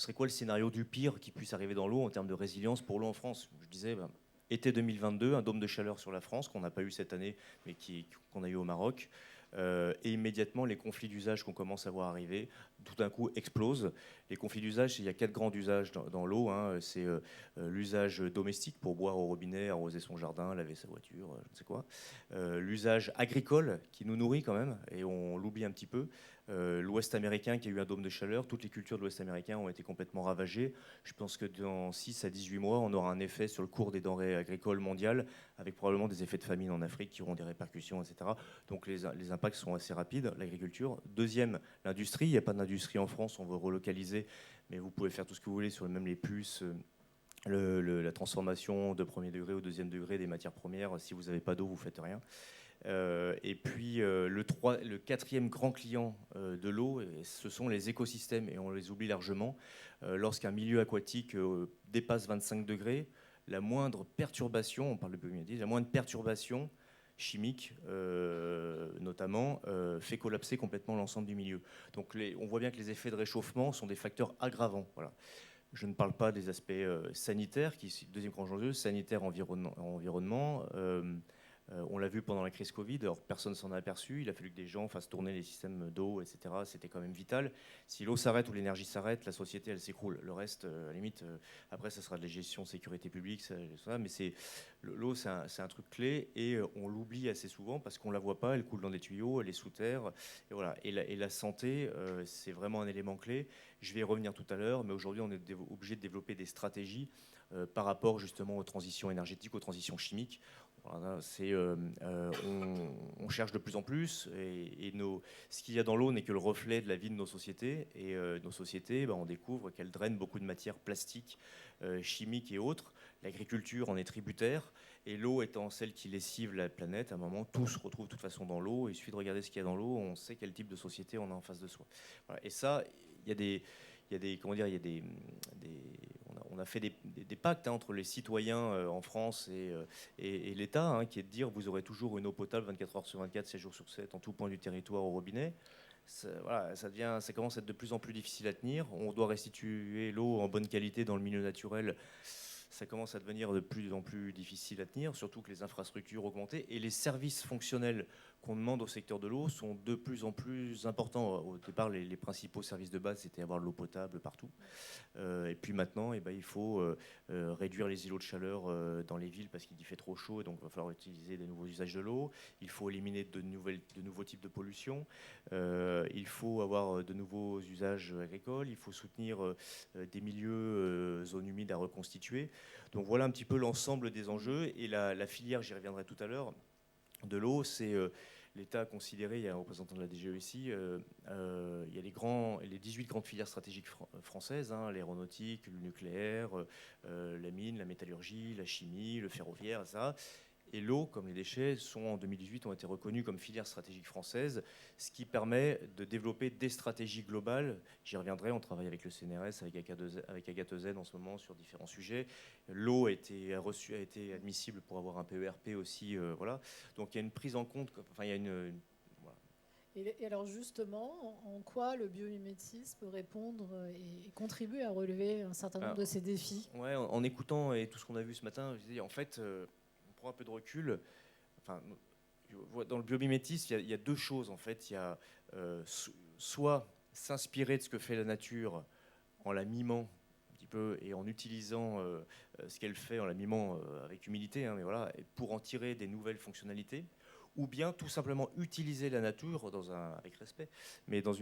serait quoi le scénario du pire qui puisse arriver dans l'eau en termes de résilience pour l'eau en France? Je disais, été 2022, un dôme de chaleur sur la France qu'on n'a pas eu cette année, mais qu'on a eu au Maroc. et immédiatement les conflits d'usage qu'on commence à voir arriver, tout d'un coup explosent. Les conflits d'usage, il y a 4 grands usages dans l'eau. C'est l'usage domestique pour boire au robinet, arroser son jardin, laver sa voiture, je ne sais quoi. L'usage agricole qui nous nourrit quand même, et on l'oublie un petit peu. L'Ouest américain qui a eu un dôme de chaleur, toutes les cultures de l'Ouest américain ont été complètement ravagées. Je pense que dans 6 à 18 mois, on aura un effet sur le cours des denrées agricoles mondiales, avec probablement des effets de famine en Afrique qui auront des répercussions, etc. Donc les impacts sont assez rapides, l'agriculture. Deuxième, l'industrie. Il n'y a pas d'industrie en France, on veut relocaliser, mais vous pouvez faire tout ce que vous voulez sur même les puces, la transformation de premier degré au deuxième degré des matières premières. Si vous n'avez pas d'eau, vous ne faites rien. Et puis le quatrième grand client de l'eau, ce sont les écosystèmes, et on les oublie largement. Lorsqu'un milieu aquatique dépasse 25 degrés, la moindre perturbation, on parle de biomimétisme, la moindre perturbation chimique notamment, fait collapser complètement l'ensemble du milieu. Donc on voit bien que les effets de réchauffement sont des facteurs aggravants. Voilà. Je ne parle pas des aspects sanitaires, qui est le deuxième grand enjeu, sanitaire, environnement. On l'a vu pendant la crise Covid, alors personne ne s'en a aperçu, il a fallu que des gens fassent tourner les systèmes d'eau, etc. C'était quand même vital. Si l'eau s'arrête ou l'énergie s'arrête, la société, elle s'écroule. Le reste, à la limite, après, ça sera de la gestion sécurité publique, ça, mais l'eau, c'est un truc clé, et on l'oublie assez souvent parce qu'on ne la voit pas, elle coule dans des tuyaux, elle est sous terre, et voilà. Et la santé, c'est vraiment un élément clé. Je vais y revenir tout à l'heure, mais aujourd'hui, on est obligé de développer des stratégies par rapport justement aux transitions énergétiques, aux transitions chimiques. Voilà, on cherche de plus en plus, et ce qu'il y a dans l'eau n'est que le reflet de la vie de nos sociétés. Et nos sociétés, on découvre qu'elles drainent beaucoup de matières plastiques, chimiques et autres. L'agriculture en est tributaire, et l'eau étant celle qui lessive la planète, à un moment, tout se retrouve de toute façon dans l'eau. Il suffit de regarder ce qu'il y a dans l'eau, on sait quel type de société on a en face de soi. Voilà. Et ça, on a fait des pactes entre les citoyens en France et l'État, qui est de dire vous aurez toujours une eau potable 24 heures sur 24, 7 jours sur 7, en tout point du territoire au robinet. Ça commence à être de plus en plus difficile à tenir. On doit restituer l'eau en bonne qualité dans le milieu naturel. Ça commence à devenir de plus en plus difficile à tenir, surtout que les infrastructures augmentent et les services fonctionnels qu'on demande au secteur de l'eau sont de plus en plus importants. Au départ, les principaux services de base, c'était avoir de l'eau potable partout. Et puis maintenant, il faut réduire les îlots de chaleur dans les villes parce qu'il y fait trop chaud, et donc il va falloir utiliser des nouveaux usages de l'eau. Il faut éliminer de nouveaux types de pollution. Il faut avoir de nouveaux usages agricoles. Il faut soutenir des milieux, zones humides à reconstituer. Donc voilà un petit peu l'ensemble des enjeux. Et la filière, j'y reviendrai tout à l'heure, de l'eau, c'est l'État a considéré, il y a un représentant de la DGE ici, il y a les 18 grandes filières stratégiques françaises, l'aéronautique, le nucléaire, la mine, la métallurgie, la chimie, le ferroviaire, etc. Et l'eau, comme les déchets, ont été reconnus comme filière stratégique française, ce qui permet de développer des stratégies globales. J'y reviendrai, on travaille avec le CNRS, avec Agathe Z en ce moment sur différents sujets. L'eau a été admissible pour avoir un PERP aussi. Voilà. Donc il y a une prise en compte, il y a une voilà. Et alors justement, en quoi le biomimétisme peut répondre et contribuer à relever un certain nombre de ces défis ? Ouais, en écoutant et tout ce qu'on a vu ce matin, je dis, en fait, on prend un peu de recul. Dans le biomimétisme, il y a deux choses en fait. Il y a soit s'inspirer de ce que fait la nature en la mimant un petit peu et en utilisant ce qu'elle fait, en la mimant avec humilité, mais voilà, pour en tirer des nouvelles fonctionnalités. Ou bien tout simplement utiliser la nature avec respect, mais dans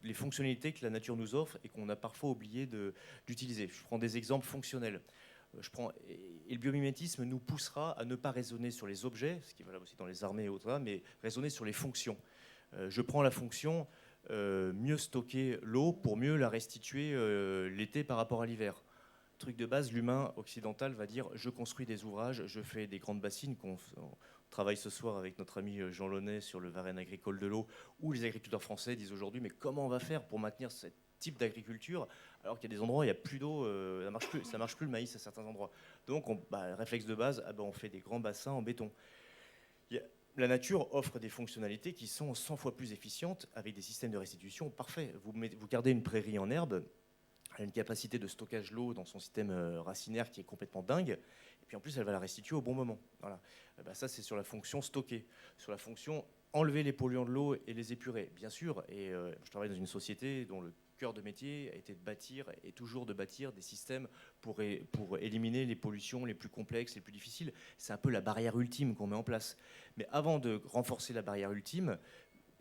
les fonctionnalités que la nature nous offre et qu'on a parfois oublié d'utiliser. Je prends des exemples fonctionnels. Et le biomimétisme nous poussera à ne pas raisonner sur les objets, ce qui est valable aussi dans les armées et autres, mais raisonner sur les fonctions. Je prends la fonction mieux stocker l'eau pour mieux la restituer l'été par rapport à l'hiver. Truc de base, l'humain occidental va dire je construis des ouvrages, je fais des grandes bassines qu'on travaille ce soir avec notre ami Jean Launay sur le Varenne agricole de l'eau, où les agriculteurs français disent aujourd'hui mais comment on va faire pour maintenir ce type d'agriculture alors qu'il y a des endroits où il n'y a plus d'eau, ça marche plus le maïs à certains endroits. Donc le réflexe de base, on fait des grands bassins en béton. La nature offre des fonctionnalités qui sont 100 fois plus efficientes avec des systèmes de restitution parfaits. Vous gardez une prairie en herbe, elle a une capacité de stockage de l'eau dans son système racinaire qui est complètement dingue. Et puis en plus, elle va la restituer au bon moment. Voilà. Ça, c'est sur la fonction stocker. Sur la fonction enlever les polluants de l'eau et les épurer, bien sûr. Et je travaille dans une société dont le cœur de métier a été de bâtir, et toujours de bâtir des systèmes pour éliminer les pollutions les plus complexes, les plus difficiles. C'est un peu la barrière ultime qu'on met en place. Mais avant de renforcer la barrière ultime,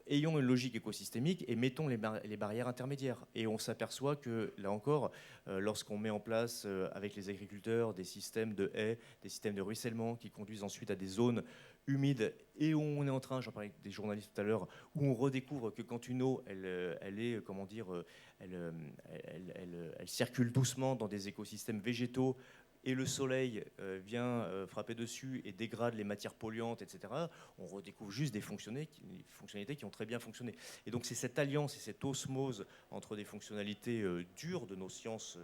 ayons une logique écosystémique et mettons les barrières intermédiaires. Et on s'aperçoit que, là encore, lorsqu'on met en place avec les agriculteurs des systèmes de haies, des systèmes de ruissellement qui conduisent ensuite à des zones humides, et où on est en train, j'en parlais avec des journalistes tout à l'heure, où on redécouvre que quand une eau, elle est, comment dire, elle circule doucement dans des écosystèmes végétaux, et le soleil vient frapper dessus et dégrade les matières polluantes, etc., on redécouvre juste des fonctionnalités qui ont très bien fonctionné. Et donc c'est cette alliance et cette osmose entre des fonctionnalités dures de nos sciences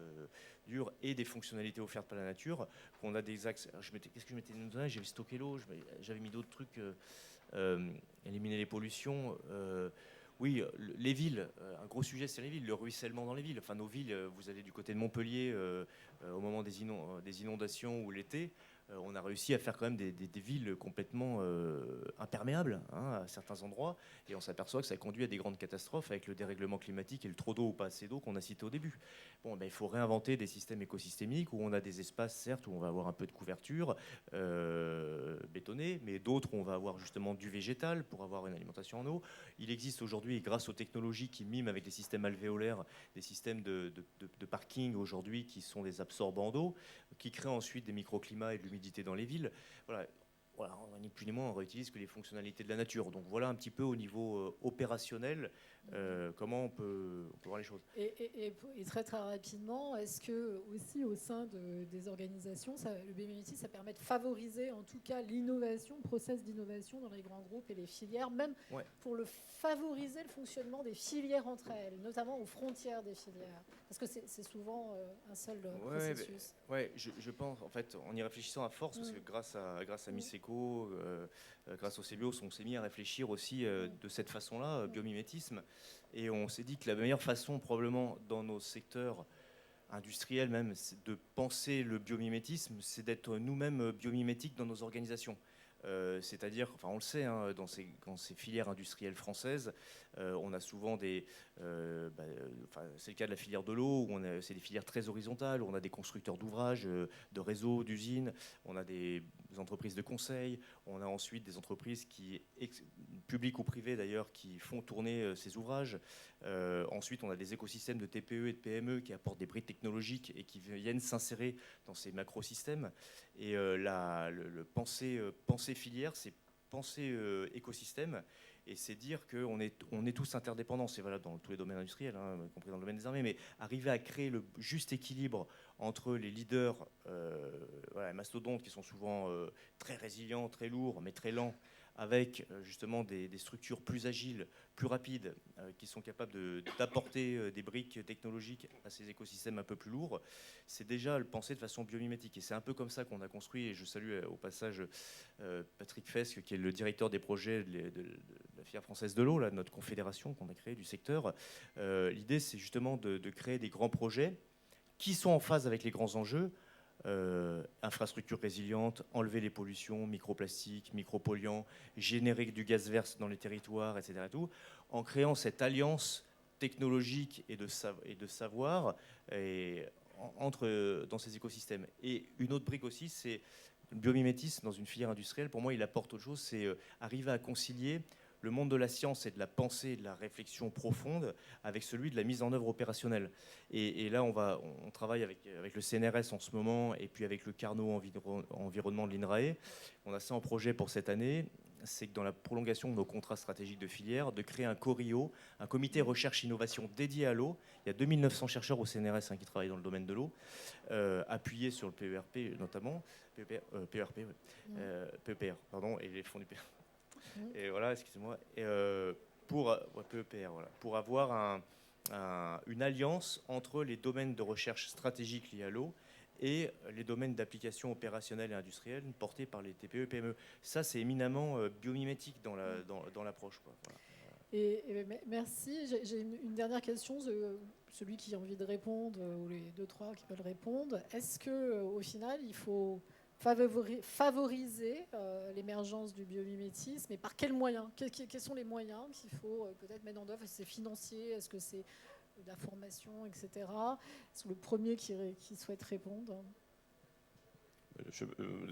dures et des fonctionnalités offertes par la nature qu'on a des axes. Qu'est-ce que je m'étais mis? J'avais stocké l'eau, j'avais mis d'autres trucs, éliminer les pollutions. Oui, les villes, un gros sujet c'est les villes, le ruissellement dans les villes. Enfin, nos villes, vous allez du côté de Montpellier au moment des inondations ou l'été, on a réussi à faire quand même des villes complètement imperméables à certains endroits, et on s'aperçoit que ça conduit à des grandes catastrophes avec le dérèglement climatique et le trop d'eau ou pas assez d'eau qu'on a cité au début. Bon, il faut réinventer des systèmes écosystémiques où on a des espaces, certes, où on va avoir un peu de couverture bétonnée, mais d'autres où on va avoir justement du végétal pour avoir une alimentation en eau. Il existe aujourd'hui, grâce aux technologies qui miment avec les systèmes alvéolaires, des systèmes de parking aujourd'hui qui sont des absorbants d'eau, qui créent ensuite des microclimats et de l'humidité dans les villes. Voilà, ni plus ni moins, on réutilise que les fonctionnalités de la nature. Donc voilà un petit peu au niveau opérationnel comment on peut voir les choses. Et très très rapidement, est-ce que aussi au sein des organisations, le biomimétisme, ça permet de favoriser en tout cas l'innovation, le process d'innovation dans les grands groupes et les filières, même pour favoriser le fonctionnement des filières entre elles, notamment aux frontières des filières, parce que c'est souvent un seul processus. Je pense, en fait, en y réfléchissant à force, parce que grâce à Miseco, grâce au CBIOS, on s'est mis à réfléchir aussi de cette façon-là, biomimétisme. Et on s'est dit que la meilleure façon, probablement, dans nos secteurs industriels même, de penser le biomimétisme, c'est d'être nous-mêmes biomimétiques dans nos organisations. C'est-à-dire, enfin on le sait, dans ces filières industrielles françaises, on a souvent c'est le cas de la filière de l'eau, où c'est des filières très horizontales, où on a des constructeurs d'ouvrages, de réseaux, d'usines, on a des entreprises de conseil, on a ensuite des entreprises publiques ou privées d'ailleurs, qui font tourner ces ouvrages. Ensuite, on a des écosystèmes de TPE et de PME qui apportent des briques technologiques et qui viennent s'insérer dans ces macrosystèmes. Et le penser filière, c'est penser écosystème, et c'est dire qu'on est tous interdépendants. C'est valable dans tous les domaines industriels, y compris dans le domaine des armées, mais arriver à créer le juste équilibre entre les leaders mastodontes qui sont souvent très résilients, très lourds, mais très lents, avec justement des structures plus agiles, plus rapides, qui sont capables d'apporter des briques technologiques à ces écosystèmes un peu plus lourds. C'est déjà le penser de façon biomimétique. Et c'est un peu comme ça qu'on a construit, et je salue au passage Patrick Fesque, qui est le directeur des projets de la filière française de l'eau, notre confédération qu'on a créée du secteur. L'idée, c'est justement de créer des grands projets qui sont en phase avec les grands enjeux. Infrastructures résilientes, enlever les pollutions, microplastiques, micropolluants, générer du gaz vert dans les territoires, etc. En créant cette alliance technologique et de savoir dans ces écosystèmes. Et une autre brique aussi, c'est le biomimétisme dans une filière industrielle. Pour moi, il apporte autre chose, c'est arriver à concilier le monde de la science et de la pensée et de la réflexion profonde avec celui de la mise en œuvre opérationnelle. Et là, on travaille avec le CNRS en ce moment, et puis avec le Carnot Environnement de l'INRAE. On a ça en projet pour cette année. C'est que dans la prolongation de nos contrats stratégiques de filière, de créer un CORIO, un comité recherche-innovation dédié à l'eau. Il y a 2900 chercheurs au CNRS qui travaillent dans le domaine de l'eau, appuyés sur le PERP notamment, PEPR, pardon, et les fonds du PER. Et voilà, excusez-moi. PEPR, pour avoir une alliance entre les domaines de recherche stratégique liés à l'eau et les domaines d'application opérationnelle et industrielle portés par les TPE et PME. Ça, c'est éminemment biomimétique dans l'approche. Voilà. Et merci. J'ai une dernière question. Celui qui a envie de répondre, ou les 2-3 qui veulent répondre. Est-ce qu'au final, il faut favoriser l'émergence du biomimétisme, et par quels moyens? Quels sont les moyens qu'il faut peut-être mettre en œuvre? Est-ce que c'est financier? Est-ce que c'est de la formation, etc. C'est le premier qui souhaite répondre.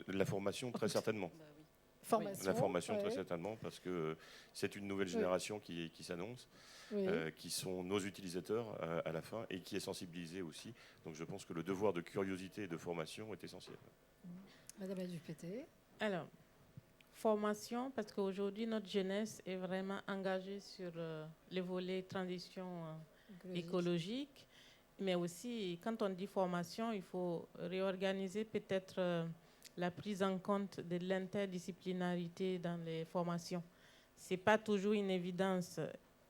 La formation, très certainement. Bah oui. Formation, La formation, très ouais. certainement, parce que c'est une nouvelle génération qui s'annonce, Oui. qui sont nos utilisateurs à la fin, et qui est sensibilisée aussi. Donc je pense que le devoir de curiosité et de formation est essentiel. Madame Adupété. Alors, formation, parce qu'aujourd'hui, notre jeunesse est vraiment engagée sur les volets transition écologique. Mais aussi, quand on dit formation, il faut réorganiser peut-être la prise en compte de l'interdisciplinarité dans les formations. Ce n'est pas toujours une évidence.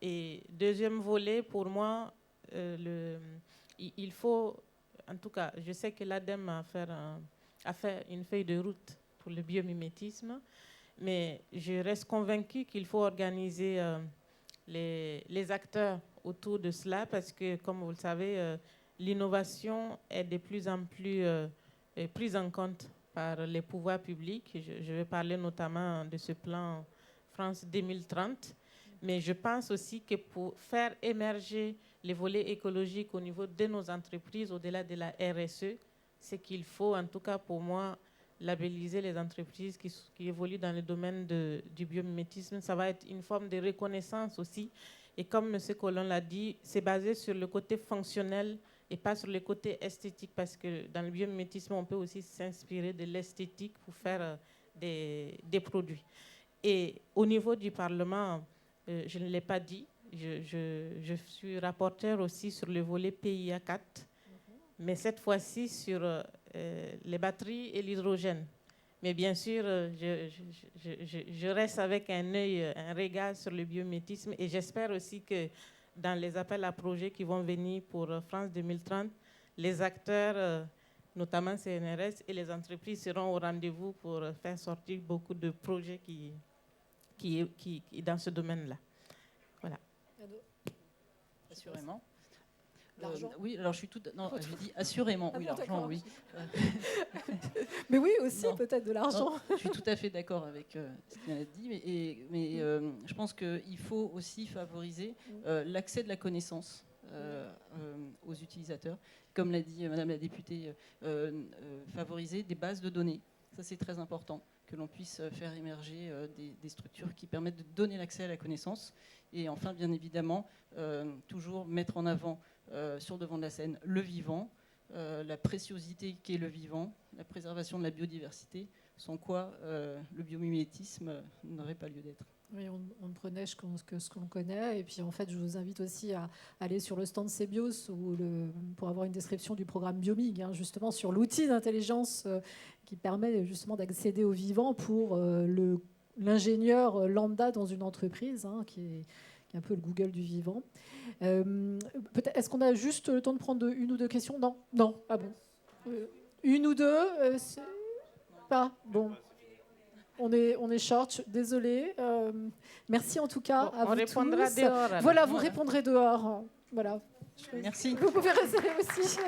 Et deuxième volet, pour moi, il faut, en tout cas, je sais que l'ADEME a fait une feuille de route pour le biomimétisme, mais je reste convaincue qu'il faut organiser les acteurs autour de cela, parce que, comme vous le savez, l'innovation est de plus en plus prise en compte par les pouvoirs publics. Je vais parler notamment de ce plan France 2030, mais je pense aussi que pour faire émerger les volets écologiques au niveau de nos entreprises, au-delà de la RSE, c'est qu'il faut, en tout cas pour moi, labelliser les entreprises qui évoluent dans le domaine du biomimétisme. Ça va être une forme de reconnaissance aussi. Et comme M. Collomb l'a dit, c'est basé sur le côté fonctionnel et pas sur le côté esthétique, parce que dans le biomimétisme, on peut aussi s'inspirer de l'esthétique pour faire des produits. Et au niveau du Parlement, je ne l'ai pas dit, je suis rapporteur aussi sur le volet PIA 4, mais cette fois-ci sur les batteries et l'hydrogène. Mais bien sûr, je reste avec un œil, un regard sur le biomimétisme, et j'espère aussi que dans les appels à projets qui vont venir pour France 2030, les acteurs, notamment CNRS et les entreprises, seront au rendez-vous pour faire sortir beaucoup de projets qui dans ce domaine-là. Voilà. Assurément. L'argent. Oui, alors je suis tout. Non, j'ai dit assurément. Ah oui, bon, l'argent, d'accord. oui. Mais oui, aussi, Non. peut-être de l'argent. Non, je suis tout à fait d'accord avec ce qu'il a dit, mais je pense qu'il faut aussi favoriser l'accès de la connaissance aux utilisateurs. Comme l'a dit Madame la députée, favoriser des bases de données. Ça, c'est très important, que l'on puisse faire émerger des structures qui permettent de donner l'accès à la connaissance. Et enfin, bien évidemment, toujours mettre en avant sur le devant de la scène le vivant, la préciosité qu'est le vivant, la préservation de la biodiversité, sans quoi le biomimétisme n'aurait pas lieu d'être. Oui, on ne prenait que ce qu'on connaît. Et puis, en fait, je vous invite aussi à aller sur le stand CBIOS pour avoir une description du programme Biomig, justement, sur l'outil d'intelligence qui permet justement d'accéder au vivant pour l'ingénieur lambda dans une entreprise, qui est un peu le Google du vivant. Est-ce qu'on a juste le temps de prendre une ou deux questions? Non. Ah bon. Une ou deux pas bon. On est short, désolé. Merci en tout cas à vous tous. On répondra dehors. Voilà, vous répondrez dehors. Voilà. Merci. Vous pouvez rester aussi.